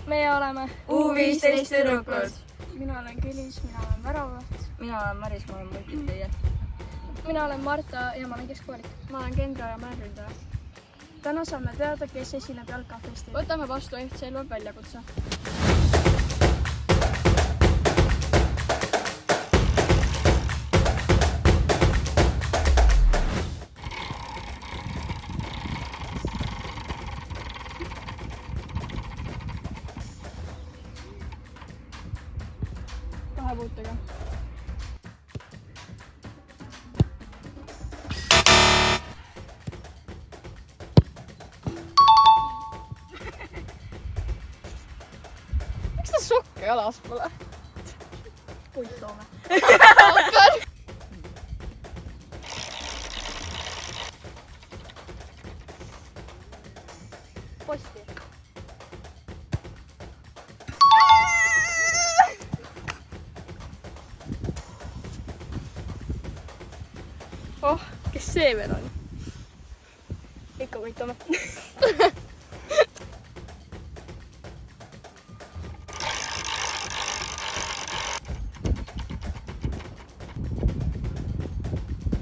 meie oleme U15 tüdrukud. Mina olen Külis, mina olen Väravaht. Mina olen Maris, ma olen multiplayer. Mina olen Marta ja ma olen keskkoolik. Ma olen Kendra ja ma olen ründaja. Täna saame teada, kes esineb jalkafestil. Võtame vastu ehtselva väljakutse. Vahepuutega. Miks ta sokke jalas pole? Puit toome. Posti. Oh, kes see veel on? Ikka puit toome.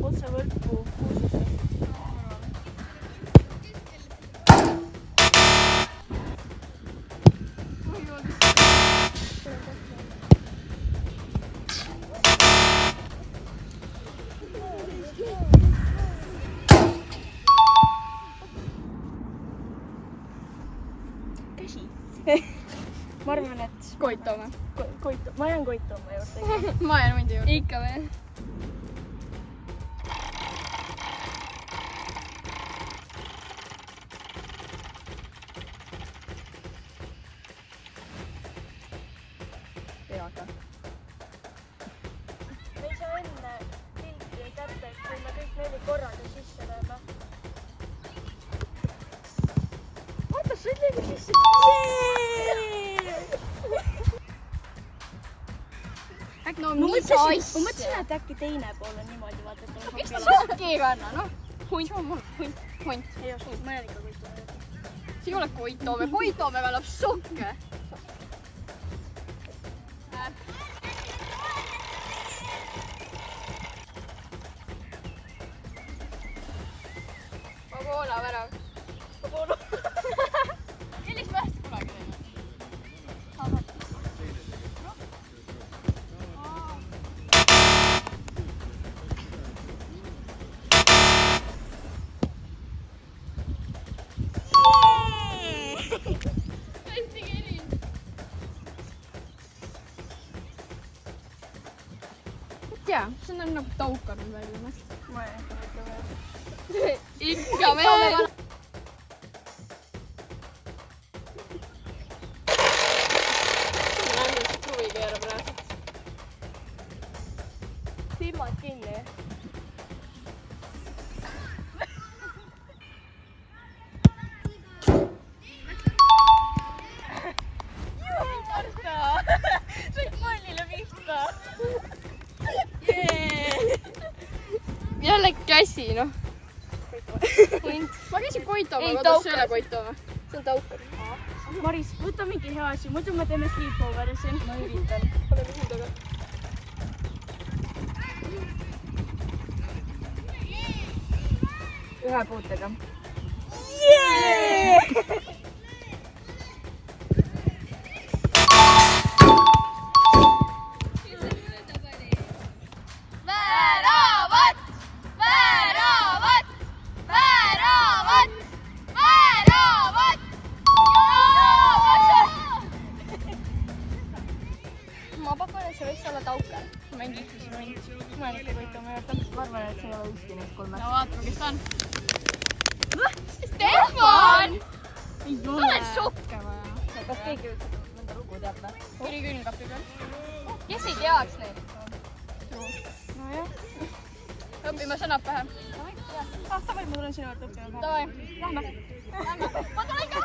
Otse võrku kuusesse. Käsi. Ma arvan, et Koit toome. ma jään Koit toome juurde. Ma jään hundi juurde. Ikka veel. Peaga. Me ei saa enne pilti kätte, kui me kõik 4 korraga sisse lööme. Vaata, sa ei löögi sisse. No Ma mis asja? mõtlesin, et äkki teine pool on niimoodi, vaata, et on Miks ta sokke sokki ei kanna, noh? Hunt. ei oska, ma jään ikka Koit toome. See ei ole Koit toome kannab sokke. Vaboola värav. Sellist ma hästi kunagi teinud. Hästi kelin. Tea, see on nagu taukanud välja. Ma jään ikka Koit toome. Ikka veel. Kruvi keerab praegu. Silmad kinni. Said pallile pihta. Jälle käsi, noh. Ma käisin Koit toome, Ei, kodus ei ole Koit toome. See on taukar. Maris, võta mingi hea asi, muidu me teeme sleepoveri siin. Ma üritan. Pole kuhudaga. Ühe puutega. Väravat! Väravat! Väravat! Väravat! Ma pakun, et see võiks olla taukar. Ma ei kihti sinu hind. Ma jään ikka Koit toome juurde. Ma arvan, et see ei ole ükski neist 3. No vaatame, kes on. Stefan! Sa oled sokke vaja. Kas keegi üldse mõnda lugu teab või? Oli külmkapi peal. Kes ei teaks neid? Nojah. Õpime sõnad pähe. Davai, ma tulen sinu juurde õppima. Davai. Lähme. Ma tulen ka.